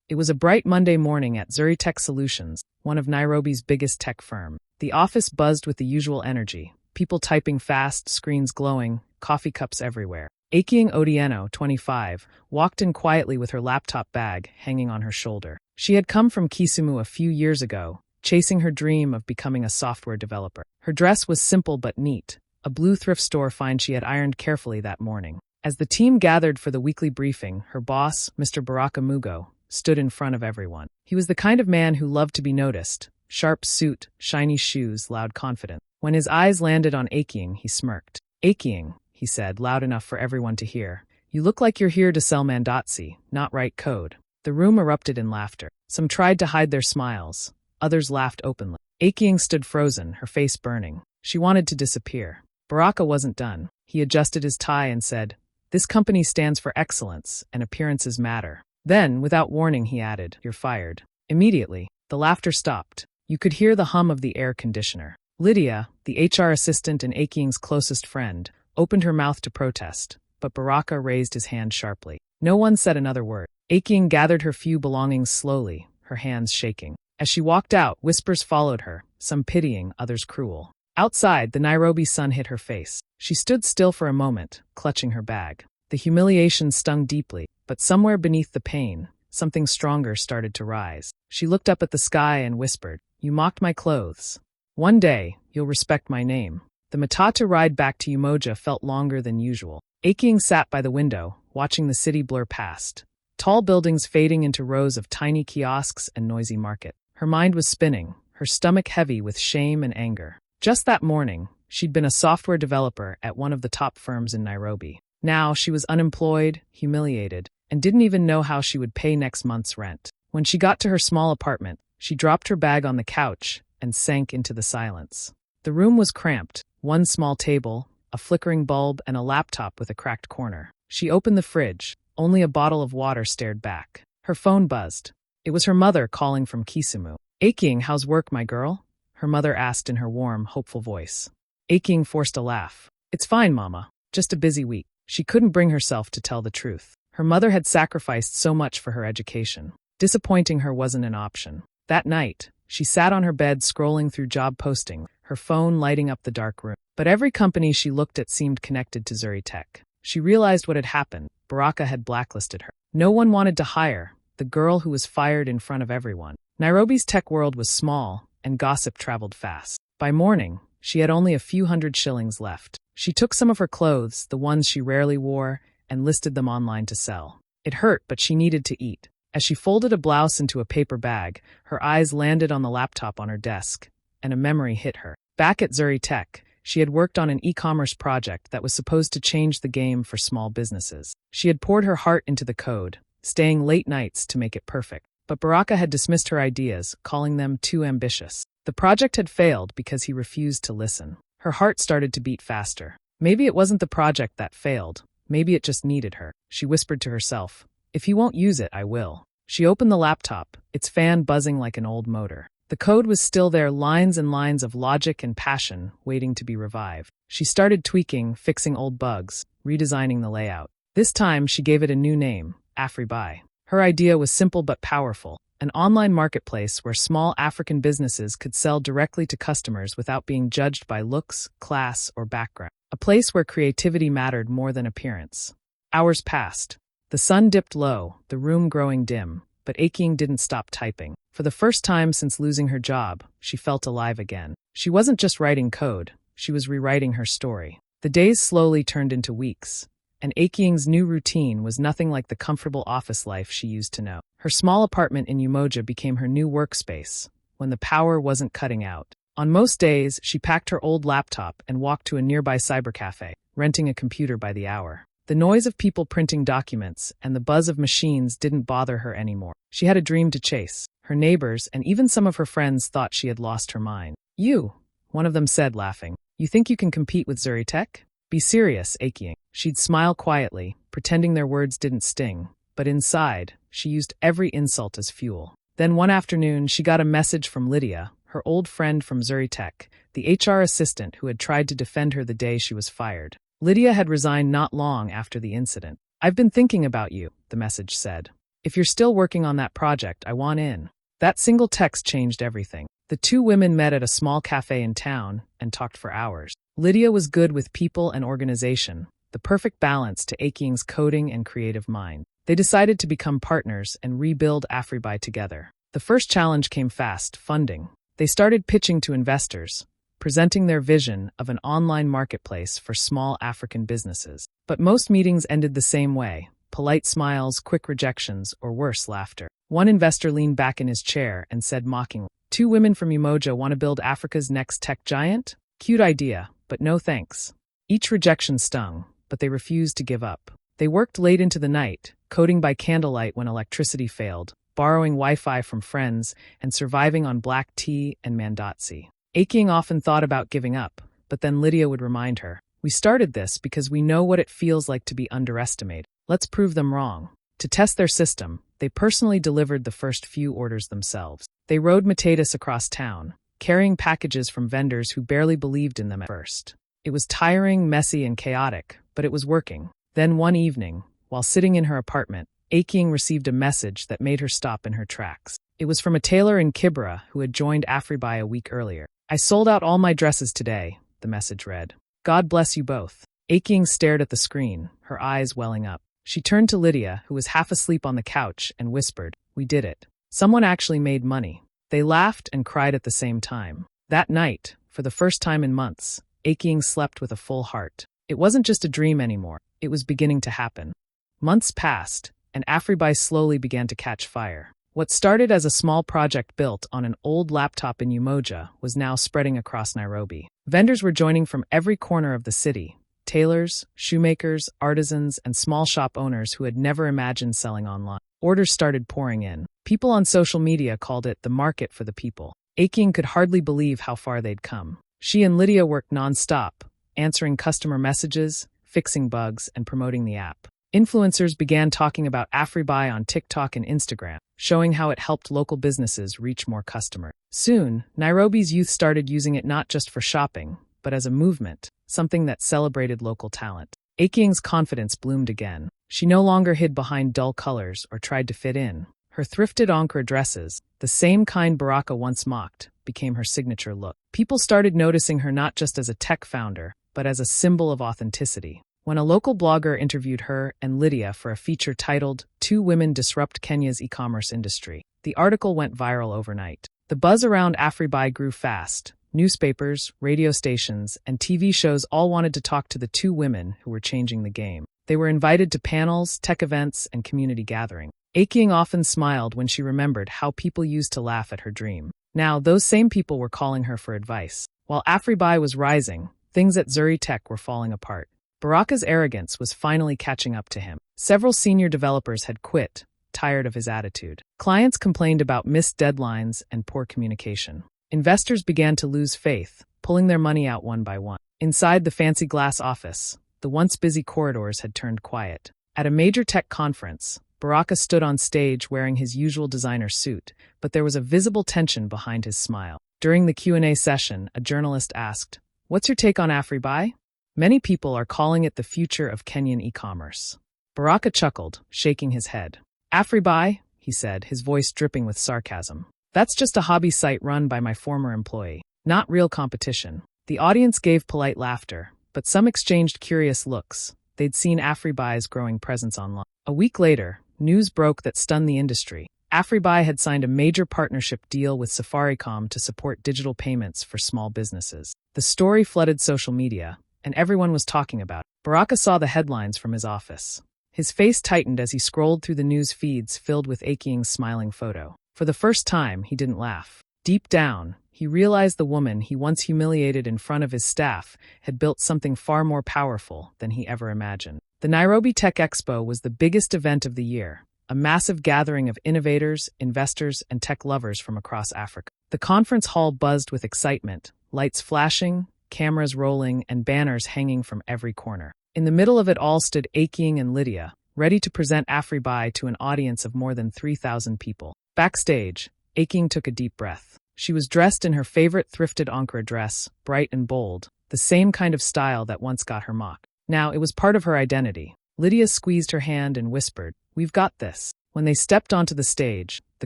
It was a bright Monday morning at Zuri Tech Solutions, one of Nairobi's biggest tech firms. The office buzzed with the usual energy, people typing fast, screens glowing, coffee cups everywhere. Aking Odieno, 25, walked in quietly with her laptop bag hanging on her shoulder. She had come from Kisumu a few years ago, chasing her dream of becoming a software developer. Her dress was simple but neat, a blue thrift store find she had ironed carefully that morning. As the team gathered for the weekly briefing, her boss, Mr. Baraka Mugo, stood in front of everyone. He was the kind of man who loved to be noticed. Sharp suit, shiny shoes, loud confidence. When his eyes landed on Aking, he smirked. "Aking," he said, loud enough for everyone to hear, "you look like you're here to sell Mandatsi, not write code." The room erupted in laughter. Some tried to hide their smiles. Others laughed openly. Aking stood frozen, her face burning. She wanted to disappear. Baraka wasn't done. He adjusted his tie and said, "This company stands for excellence, and appearances matter." Then, without warning, he added, "You're fired." Immediately, the laughter stopped. You could hear the hum of the air conditioner. Lydia, the HR assistant and Aking's closest friend, opened her mouth to protest, but Baraka raised his hand sharply. No one said another word. Aking gathered her few belongings slowly, her hands shaking. As she walked out, whispers followed her, some pitying, others cruel. Outside, the Nairobi sun hit her face. She stood still for a moment, clutching her bag. The humiliation stung deeply, but somewhere beneath the pain, something stronger started to rise. She looked up at the sky and whispered, "You mocked my clothes. One day, you'll respect my name." The matatu ride back to Umoja felt longer than usual. Aking sat by the window, watching the city blur past. Tall buildings fading into rows of tiny kiosks and noisy market. Her mind was spinning, her stomach heavy with shame and anger. Just that morning, she'd been a software developer at one of the top firms in Nairobi. Now she was unemployed, humiliated, and didn't even know how she would pay next month's rent. When she got to her small apartment, she dropped her bag on the couch and sank into the silence. The room was cramped, one small table, a flickering bulb, and a laptop with a cracked corner. She opened the fridge. Only a bottle of water stared back. Her phone buzzed. It was her mother calling from Kisumu. "Aking, how's work, my girl?" her mother asked in her warm, hopeful voice. Aking forced a laugh. "It's fine, Mama. Just a busy week." She couldn't bring herself to tell the truth. Her mother had sacrificed so much for her education. Disappointing her wasn't an option. That night, she sat on her bed scrolling through job postings, her phone lighting up the dark room. But every company she looked at seemed connected to Zuri Tech. She realized what had happened. Baraka had blacklisted her. No one wanted to hire the girl who was fired in front of everyone. Nairobi's tech world was small, and gossip traveled fast. By morning, she had only a few hundred shillings left. She took some of her clothes, the ones she rarely wore, and listed them online to sell. It hurt, but she needed to eat. As she folded a blouse into a paper bag, her eyes landed on the laptop on her desk, and a memory hit her. Back at Zuri Tech, she had worked on an e-commerce project that was supposed to change the game for small businesses. She had poured her heart into the code, staying late nights to make it perfect. But Baraka had dismissed her ideas, calling them too ambitious. The project had failed because he refused to listen. Her heart started to beat faster. Maybe it wasn't the project that failed. Maybe it just needed her. She whispered to herself, "If he won't use it, I will." She opened the laptop, its fan buzzing like an old motor. The code was still there, lines and lines of logic and passion waiting to be revived. She started tweaking, fixing old bugs, redesigning the layout. This time, she gave it a new name, Reby. Her idea was simple but powerful, an online marketplace where small African businesses could sell directly to customers without being judged by looks, class, or background. A place where creativity mattered more than appearance. Hours passed. The sun dipped low, the room growing dim, but Aking didn't stop typing. For the first time since losing her job, she felt alive again. She wasn't just writing code, she was rewriting her story. The days slowly turned into weeks, and Aking's new routine was nothing like the comfortable office life she used to know. Her small apartment in Umoja became her new workspace, when the power wasn't cutting out. On most days, she packed her old laptop and walked to a nearby cybercafe, renting a computer by the hour. The noise of people printing documents and the buzz of machines didn't bother her anymore. She had a dream to chase. Her neighbors and even some of her friends thought she had lost her mind. "You," one of them said, laughing. "You think you can compete with Zuri Tech? Be serious, Aking." She'd smile quietly, pretending their words didn't sting, but inside, she used every insult as fuel. Then one afternoon, she got a message from Lydia, her old friend from Zuri Tech, the HR assistant who had tried to defend her the day she was fired. Lydia had resigned not long after the incident. "I've been thinking about you," the message said. If you're still working on that project, I want in. That single text changed everything. The two women met at a small cafe in town and talked for hours. Lydia was good with people and organization, the perfect balance to Aking's coding and creative mind. They decided to become partners and rebuild Afriby together. The first challenge came fast: funding. They started pitching to investors, presenting their vision of an online marketplace for small African businesses. But most meetings ended the same way: polite smiles, quick rejections, or worse, laughter. One investor leaned back in his chair and said mockingly, "Two women from Umoja want to build Africa's next tech giant? Cute idea, but no thanks." Each rejection stung, but they refused to give up. They worked late into the night, coding by candlelight when electricity failed, borrowing Wi-Fi from friends, and surviving on black tea and mandatsi. Aking often thought about giving up, but then Lydia would remind her, "We started this because we know what it feels like to be underestimated. Let's prove them wrong." To test their system, they personally delivered the first few orders themselves. They rode Matatus across town, carrying packages from vendors who barely believed in them at first. It was tiring, messy, and chaotic, but it was working. Then one evening, while sitting in her apartment, Aking received a message that made her stop in her tracks. It was from a tailor in Kibra who had joined Afriby a week earlier. "I sold out all my dresses today," the message read. "God bless you both." Aking stared at the screen, her eyes welling up. She turned to Lydia, who was half asleep on the couch, and whispered, "We did it. Someone actually made money." They laughed and cried at the same time. That night, for the first time in months, Aking slept with a full heart. It wasn't just a dream anymore, it was beginning to happen. Months passed, and Afriby slowly began to catch fire. What started as a small project built on an old laptop in Umoja was now spreading across Nairobi. Vendors were joining from every corner of the city: tailors, shoemakers, artisans, and small shop owners who had never imagined selling online. Orders started pouring in. People on social media called it the market for the people. Aking could hardly believe how far they'd come. She and Lydia worked non-stop, answering customer messages, fixing bugs, and promoting the app. Influencers began talking about Afriby on TikTok and Instagram, showing how it helped local businesses reach more customers. Soon, Nairobi's youth started using it not just for shopping, but as a movement, something that celebrated local talent. Aking's confidence bloomed again. She no longer hid behind dull colors or tried to fit in. Her thrifted Ankara dresses, the same kind Baraka once mocked, became her signature look. People started noticing her not just as a tech founder, but as a symbol of authenticity. When a local blogger interviewed her and Lydia for a feature titled "Two Women Disrupt Kenya's E-commerce Industry," the article went viral overnight. The buzz around Afriby grew fast. Newspapers, radio stations, and TV shows all wanted to talk to the two women who were changing the game. They were invited to panels, tech events, and community gatherings. Aking often smiled when she remembered how people used to laugh at her dream. Now, those same people were calling her for advice. While Afriby was rising, things at Zuri Tech were falling apart. Baraka's arrogance was finally catching up to him. Several senior developers had quit, tired of his attitude. Clients complained about missed deadlines and poor communication. Investors began to lose faith, pulling their money out one by one. Inside the fancy glass office, the once busy corridors had turned quiet. At a major tech conference, Baraka stood on stage wearing his usual designer suit, but there was a visible tension behind his smile. During the Q&A session, a journalist asked, "What's your take on Afriby? Many people are calling it the future of Kenyan e-commerce." Baraka chuckled, shaking his head. "Afriby," he said, his voice dripping with sarcasm. "That's just a hobby site run by my former employee. Not real competition." The audience gave polite laughter, but some exchanged curious looks. They'd seen Afriby's growing presence online. A week later, news broke that stunned the industry. Afriby had signed a major partnership deal with Safaricom to support digital payments for small businesses. The story flooded social media, and everyone was talking about it. Baraka saw the headlines from his office. His face tightened as he scrolled through the news feeds filled with Aking's smiling photo. For the first time, he didn't laugh. Deep down, he realized the woman he once humiliated in front of his staff had built something far more powerful than he ever imagined. The Nairobi Tech Expo was the biggest event of the year, a massive gathering of innovators, investors, and tech lovers from across Africa. The conference hall buzzed with excitement, lights flashing, cameras rolling, and banners hanging from every corner. In the middle of it all stood Aking and Lydia, ready to present Afriby to an audience of more than 3,000 people. Backstage, Aking took a deep breath. She was dressed in her favorite thrifted Ankara dress, bright and bold, the same kind of style that once got her mocked. Now, it was part of her identity. Lydia squeezed her hand and whispered, "We've got this." When they stepped onto the stage, the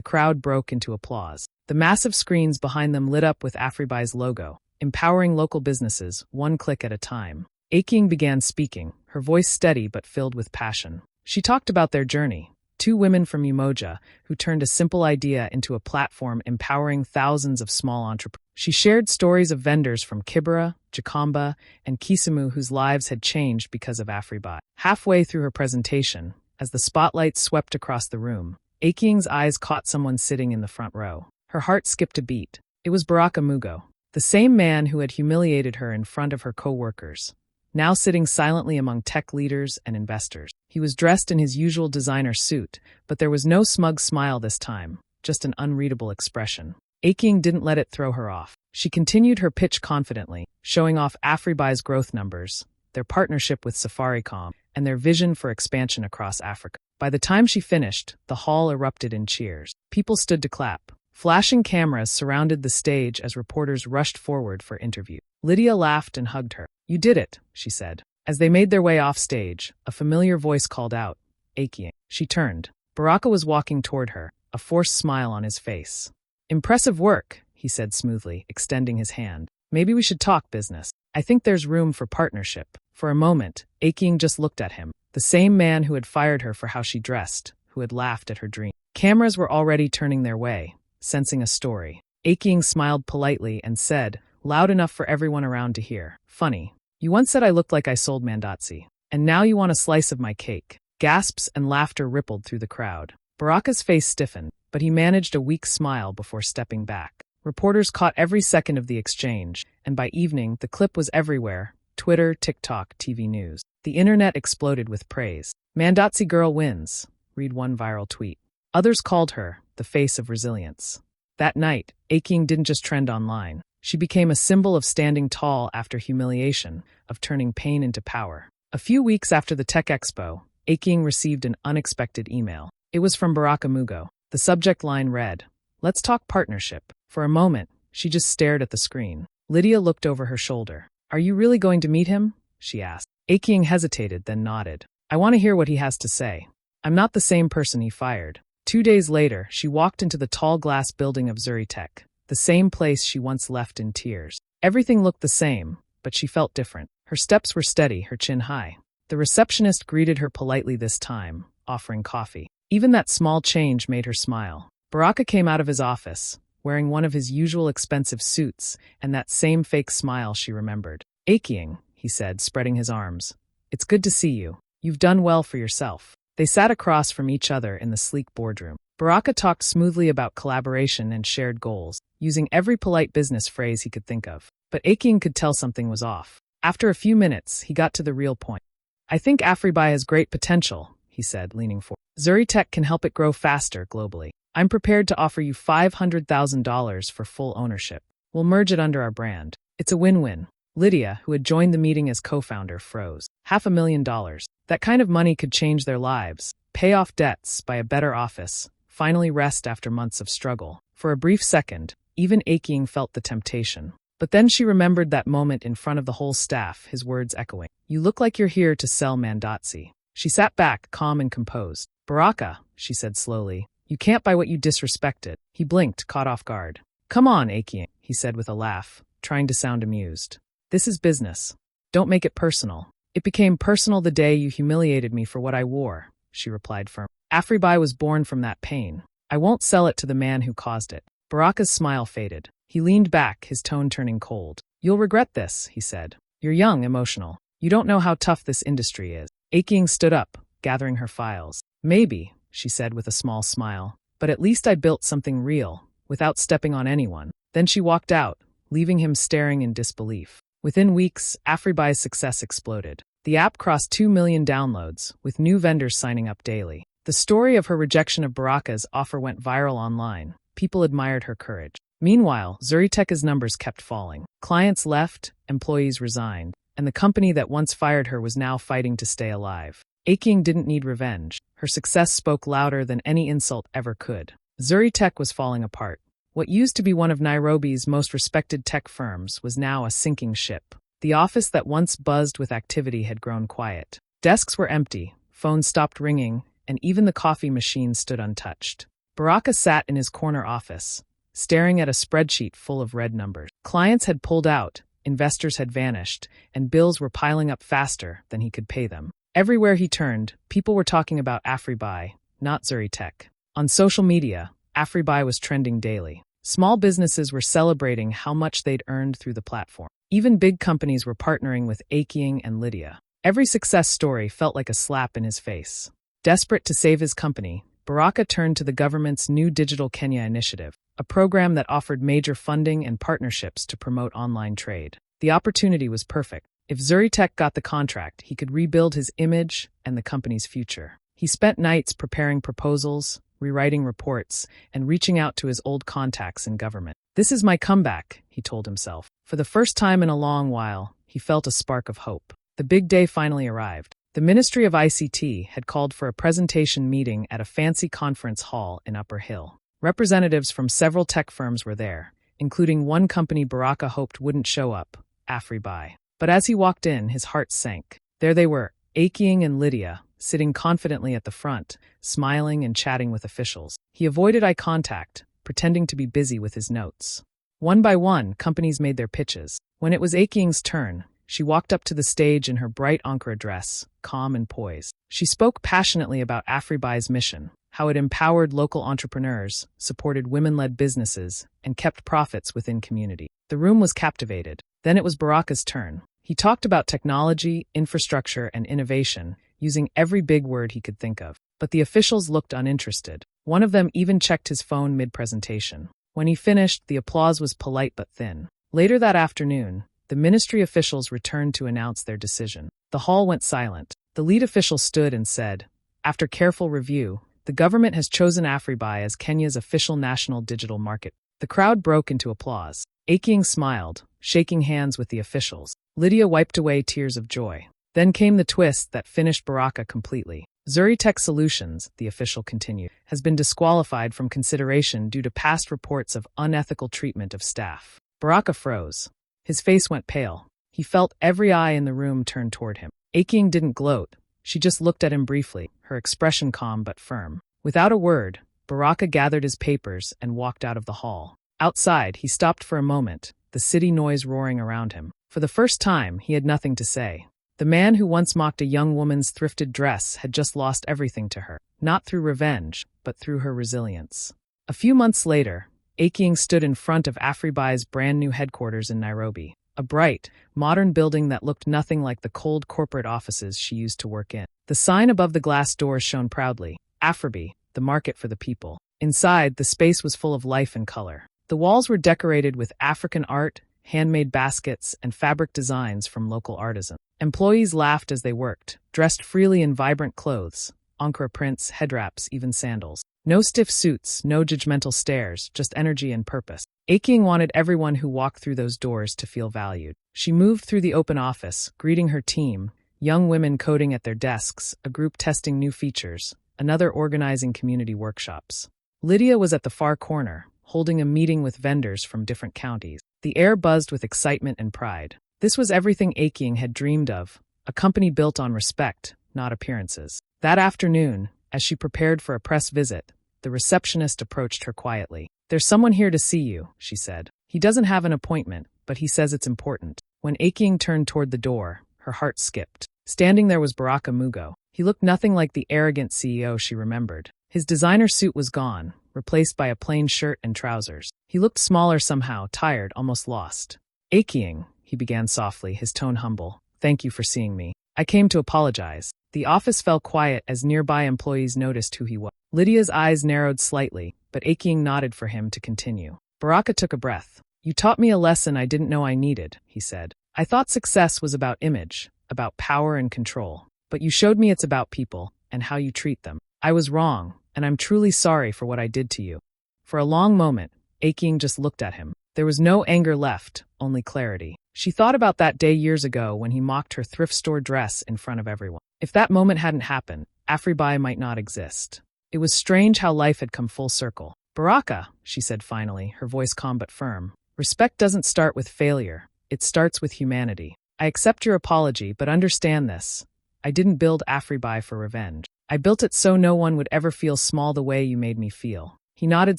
crowd broke into applause. The massive screens behind them lit up with Afriby's logo, empowering local businesses, one click at a time. Aking began speaking, her voice steady but filled with passion. She talked about their journey. Two women from Umoja who turned a simple idea into a platform empowering thousands of small entrepreneurs. She shared stories of vendors from Kibera, Jakamba, and Kisumu whose lives had changed because of Afriby. Halfway through her presentation, as the spotlight swept across the room, Aking's eyes caught someone sitting in the front row. Her heart skipped a beat. It was Baraka Mugo, the same man who had humiliated her in front of her co-workers, now sitting silently among tech leaders and investors. He was dressed in his usual designer suit, but there was no smug smile this time, just an unreadable expression. Aking didn't let it throw her off. She continued her pitch confidently, showing off Afriby's growth numbers, their partnership with Safaricom, and their vision for expansion across Africa. By the time she finished, the hall erupted in cheers. People stood to clap. Flashing cameras surrounded the stage as reporters rushed forward for interviews. Lydia laughed and hugged her. "You did it," she said. As they made their way off stage, a familiar voice called out, "Aking." She turned. Baraka was walking toward her, a forced smile on his face. "Impressive work," he said smoothly, extending his hand. "Maybe we should talk business. I think there's room for partnership." For a moment, Aking just looked at him, the same man who had fired her for how she dressed, who had laughed at her dream. Cameras were already turning their way, sensing a story. Aking smiled politely and said, loud enough for everyone around to hear, "Funny. You once said I looked like I sold mandatsi, and now you want a slice of my cake." Gasps and laughter rippled through the crowd. Baraka's face stiffened, but he managed a weak smile before stepping back. Reporters caught every second of the exchange, and by evening, the clip was everywhere: Twitter, TikTok, TV news. The internet exploded with praise. "Mandatsi girl wins," read one viral tweet. Others called her the face of resilience. That night, Aking didn't just trend online. She became a symbol of standing tall after humiliation, of turning pain into power. A few weeks after the Tech Expo, Aking received an unexpected email. It was from Baraka Mugo. The subject line read, "Let's talk partnership." For a moment, she just stared at the screen. Lydia looked over her shoulder. "Are you really going to meet him?" she asked. Aking hesitated, then nodded. "I want to hear what he has to say. I'm not the same person he fired." 2 days later, she walked into the tall glass building of Zuritek, the same place she once left in tears. Everything looked the same, but she felt different. Her steps were steady, her chin high. The receptionist greeted her politely this time, offering coffee. Even that small change made her smile. Baraka came out of his office, wearing one of his usual expensive suits, and that same fake smile she remembered. "Aking," he said, spreading his arms. "It's good to see you. You've done well for yourself." They sat across from each other in the sleek boardroom. Baraka talked smoothly about collaboration and shared goals, using every polite business phrase he could think of. But Aking could tell something was off. After a few minutes, he got to the real point. "I think Afriby has great potential," he said, leaning forward. "Zuritek can help it grow faster globally. I'm prepared to offer you $500,000 for full ownership. We'll merge it under our brand. It's a win-win." Lydia, who had joined the meeting as co-founder, froze. $500,000. That kind of money could change their lives, pay off debts, buy a better office, finally rest after months of struggle. For a brief second, even Aking felt the temptation. But then she remembered that moment in front of the whole staff, his words echoing. "You look like you're here to sell mandatsi." She sat back, calm and composed. "Baraka," she said slowly, "you can't buy what you disrespected." He blinked, caught off guard. "Come on, Aking," he said with a laugh, trying to sound amused. "This is business. Don't make it personal." "It became personal the day you humiliated me for what I wore," she replied firmly. "Afriby was born from that pain. I won't sell it to the man who caused it." Baraka's smile faded. He leaned back, his tone turning cold. "You'll regret this," he said. "You're young, emotional. You don't know how tough this industry is." Aking stood up, gathering her files. "Maybe," she said with a small smile, "but at least I built something real, without stepping on anyone." Then she walked out, leaving him staring in disbelief. Within weeks, Afriby's success exploded. The app crossed 2 million downloads, with new vendors signing up daily. The story of her rejection of Baraka's offer went viral online. People admired her courage. Meanwhile, Zuritek's numbers kept falling. Clients left, employees resigned, and the company that once fired her was now fighting to stay alive. Aking didn't need revenge. Her success spoke louder than any insult ever could. Zuritek was falling apart. What used to be one of Nairobi's most respected tech firms was now a sinking ship. The office that once buzzed with activity had grown quiet. Desks were empty, phones stopped ringing, and even the coffee machine stood untouched. Baraka sat in his corner office, staring at a spreadsheet full of red numbers. Clients had pulled out, investors had vanished, and bills were piling up faster than he could pay them. Everywhere he turned, people were talking about Reby, not Zuri Tech. On social media, Reby was trending daily. Small businesses were celebrating how much they'd earned through the platform. Even big companies were partnering with Aking and Lydia. Every success story felt like a slap in his face. Desperate to save his company, Baraka turned to the government's new Digital Kenya initiative, a program that offered major funding and partnerships to promote online trade. The opportunity was perfect. If Zuri Tech got the contract, he could rebuild his image and the company's future. He spent nights preparing proposals, rewriting reports, and reaching out to his old contacts in government. "This is my comeback," he told himself. For the first time in a long while, he felt a spark of hope. The big day finally arrived. The Ministry of ICT had called for a presentation meeting at a fancy conference hall in Upper Hill. Representatives from several tech firms were there, including one company Baraka hoped wouldn't show up, Reby. But as he walked in, his heart sank. There they were, Aking and Lydia, sitting confidently at the front, smiling and chatting with officials. He avoided eye contact, pretending to be busy with his notes. One by one, companies made their pitches. When it was Aking's turn, she walked up to the stage in her bright Ankara dress, calm and poised. She spoke passionately about Reby's mission, how it empowered local entrepreneurs, supported women-led businesses, and kept profits within community. The room was captivated. Then it was Baraka's turn. He talked about technology, infrastructure, and innovation, using every big word he could think of. But the officials looked uninterested. One of them even checked his phone mid-presentation. When he finished, the applause was polite but thin. Later that afternoon, the ministry officials returned to announce their decision. The hall went silent. The lead official stood and said, "After careful review, the government has chosen Reby as Kenya's official national digital market." The crowd broke into applause. Aking smiled, shaking hands with the officials. Lydia wiped away tears of joy. Then came the twist that finished Baraka completely. Zuri Tech Solutions, the official continued, has been disqualified from consideration due to past reports of unethical treatment of staff. Baraka froze. His face went pale. He felt every eye in the room turn toward him. Aking didn't gloat. She just looked at him briefly, her expression calm but firm. Without a word, Baraka gathered his papers and walked out of the hall. Outside, he stopped for a moment, the city noise roaring around him. For the first time, he had nothing to say. The man who once mocked a young woman's thrifted dress had just lost everything to her, not through revenge, but through her resilience. A few months later, Aking stood in front of Reby's brand new headquarters in Nairobi, a bright, modern building that looked nothing like the cold corporate offices she used to work in. The sign above the glass doors shone proudly, Reby, the market for the people. Inside, the space was full of life and color. The walls were decorated with African art, handmade baskets, and fabric designs from local artisans. Employees laughed as they worked, dressed freely in vibrant clothes, Ankara prints, head wraps, even sandals. No stiff suits, no judgmental stares, just energy and purpose. Aking wanted everyone who walked through those doors to feel valued. She moved through the open office, greeting her team, young women coding at their desks, a group testing new features, another organizing community workshops. Lydia was at the far corner, holding a meeting with vendors from different counties. The air buzzed with excitement and pride. This was everything Aking had dreamed of, a company built on respect, not appearances. That afternoon, as she prepared for a press visit, the receptionist approached her quietly. "There's someone here to see you," she said. "He doesn't have an appointment, but he says it's important." When Aking turned toward the door, her heart skipped. Standing there was Baraka Mugo. He looked nothing like the arrogant CEO she remembered. His designer suit was gone, replaced by a plain shirt and trousers. He looked smaller somehow, tired, almost lost. "Aking," he began softly, his tone humble. "Thank you for seeing me. I came to apologize." The office fell quiet as nearby employees noticed who he was. Lydia's eyes narrowed slightly, but Aking nodded for him to continue. Baraka took a breath. "You taught me a lesson I didn't know I needed," he said. "I thought success was about image, about power and control. But you showed me it's about people, and how you treat them. I was wrong, and I'm truly sorry for what I did to you." For a long moment, Aking just looked at him. There was no anger left, only clarity. She thought about that day years ago when he mocked her thrift store dress in front of everyone. If that moment hadn't happened, Reby might not exist. It was strange how life had come full circle. "Baraka," she said finally, her voice calm but firm, "respect doesn't start with failure. It starts with humanity. I accept your apology, but understand this. I didn't build Reby for revenge. I built it so no one would ever feel small the way you made me feel. He nodded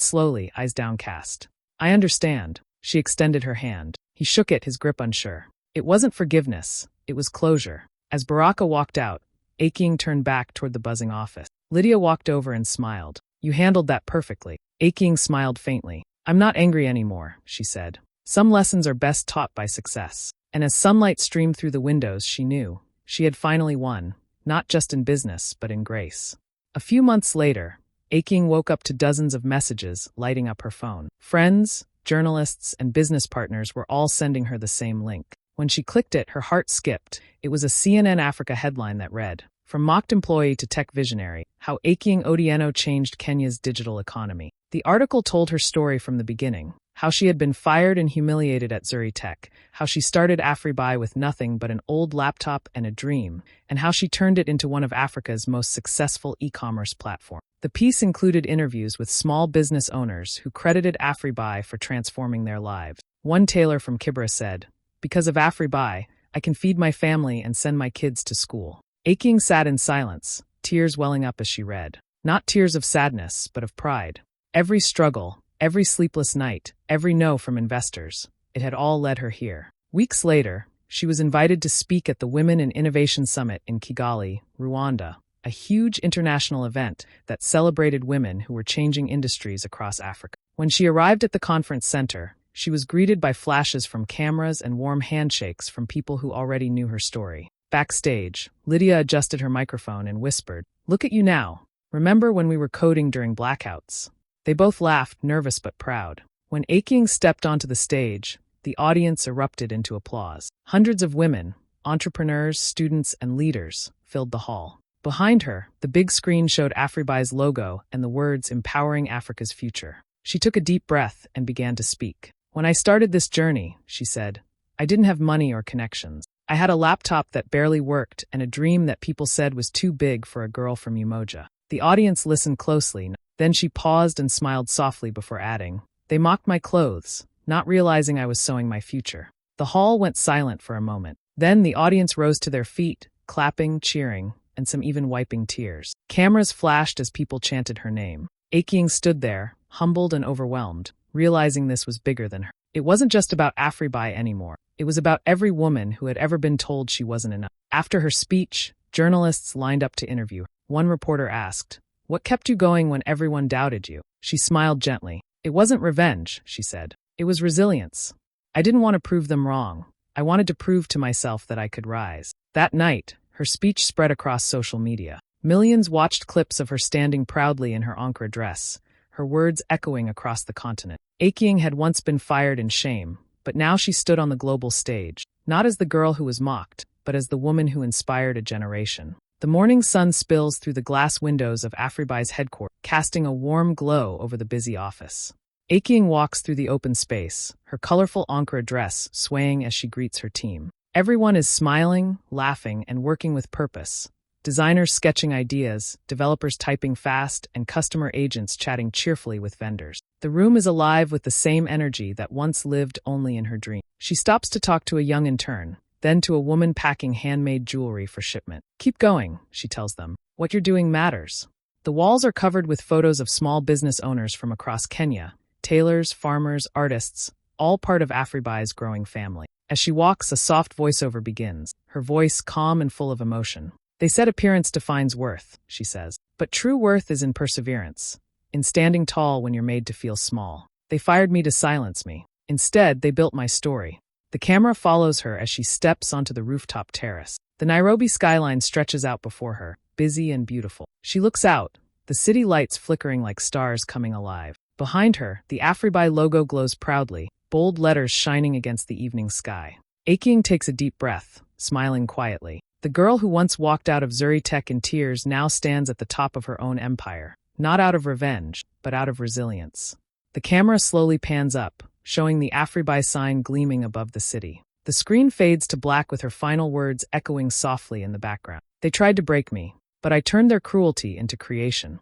slowly, eyes downcast. I understand. She extended her hand. He shook it, his grip unsure. It wasn't forgiveness. It was closure. As Baraka walked out, Aking turned back toward the buzzing office. Lydia walked over and smiled. You handled that perfectly. Aking smiled faintly. I'm not angry anymore, she said. Some lessons are best taught by success. And as sunlight streamed through the windows, she knew she had finally won, not just in business, but in grace. A few months later, Aking woke up to dozens of messages lighting up her phone. Friends, journalists, and business partners were all sending her the same link. When she clicked it, her heart skipped. It was a CNN Africa headline that read, From mocked employee to tech visionary, how Aking Otieno changed Kenya's digital economy. The article told her story from the beginning, how she had been fired and humiliated at Zuri Tech, how she started Afriby with nothing but an old laptop and a dream, and how she turned it into one of Africa's most successful e-commerce platforms. The piece included interviews with small business owners who credited Afriby for transforming their lives. One tailor from Kibra said, Because of Afriby, I can feed my family and send my kids to school. Aking sat in silence, tears welling up as she read. Not tears of sadness, but of pride. Every struggle, every sleepless night, every no from investors, it had all led her here. Weeks later, she was invited to speak at the Women in Innovation Summit in Kigali, Rwanda, a huge international event that celebrated women who were changing industries across Africa. When she arrived at the conference center, she was greeted by flashes from cameras and warm handshakes from people who already knew her story. Backstage, Lydia adjusted her microphone and whispered, Look at you now. Remember when we were coding during blackouts? They both laughed, nervous but proud. When Aking stepped onto the stage, the audience erupted into applause. Hundreds of women, entrepreneurs, students, and leaders filled the hall. Behind her, the big screen showed Afriby's logo and the words Empowering Africa's Future. She took a deep breath and began to speak. When I started this journey, she said, I didn't have money or connections. I had a laptop that barely worked and a dream that people said was too big for a girl from Umoja. The audience listened closely. Then she paused and smiled softly before adding, They mocked my clothes, not realizing I was sewing my future. The hall went silent for a moment. Then the audience rose to their feet, clapping, cheering, and some even wiping tears. Cameras flashed as people chanted her name. Aking stood there, humbled and overwhelmed, realizing this was bigger than her. It wasn't just about Afriby anymore. It was about every woman who had ever been told she wasn't enough. After her speech, journalists lined up to interview her. One reporter asked, What kept you going when everyone doubted you? She smiled gently. It wasn't revenge, she said. It was resilience. I didn't want to prove them wrong. I wanted to prove to myself that I could rise. That night, her speech spread across social media. Millions watched clips of her standing proudly in her Ankara dress, her words echoing across the continent. Aking had once been fired in shame, but now she stood on the global stage, not as the girl who was mocked, but as the woman who inspired a generation. The morning sun spills through the glass windows of Afriby's headquarters, casting a warm glow over the busy office. Aking walks through the open space, her colorful Ankara dress swaying as she greets her team. Everyone is smiling, laughing, and working with purpose. Designers sketching ideas, developers typing fast, and customer agents chatting cheerfully with vendors. The room is alive with the same energy that once lived only in her dream. She stops to talk to a young intern, then to a woman packing handmade jewelry for shipment. Keep going, she tells them. What you're doing matters. The walls are covered with photos of small business owners from across Kenya, tailors, farmers, artists, all part of Afriby's growing family. As she walks, a soft voiceover begins, her voice calm and full of emotion. They said appearance defines worth, she says. But true worth is in perseverance, in standing tall when you're made to feel small. They fired me to silence me. Instead, they built my story. The camera follows her as she steps onto the rooftop terrace. The Nairobi skyline stretches out before her, busy and beautiful. She looks out, the city lights flickering like stars coming alive. Behind her, the Afriby logo glows proudly, bold letters shining against the evening sky. Aking takes a deep breath, smiling quietly. The girl who once walked out of Zuri Tech in tears now stands at the top of her own empire, not out of revenge, but out of resilience. The camera slowly pans up, showing the Afriby sign gleaming above the city. The screen fades to black with her final words echoing softly in the background. They tried to break me, but I turned their cruelty into creation.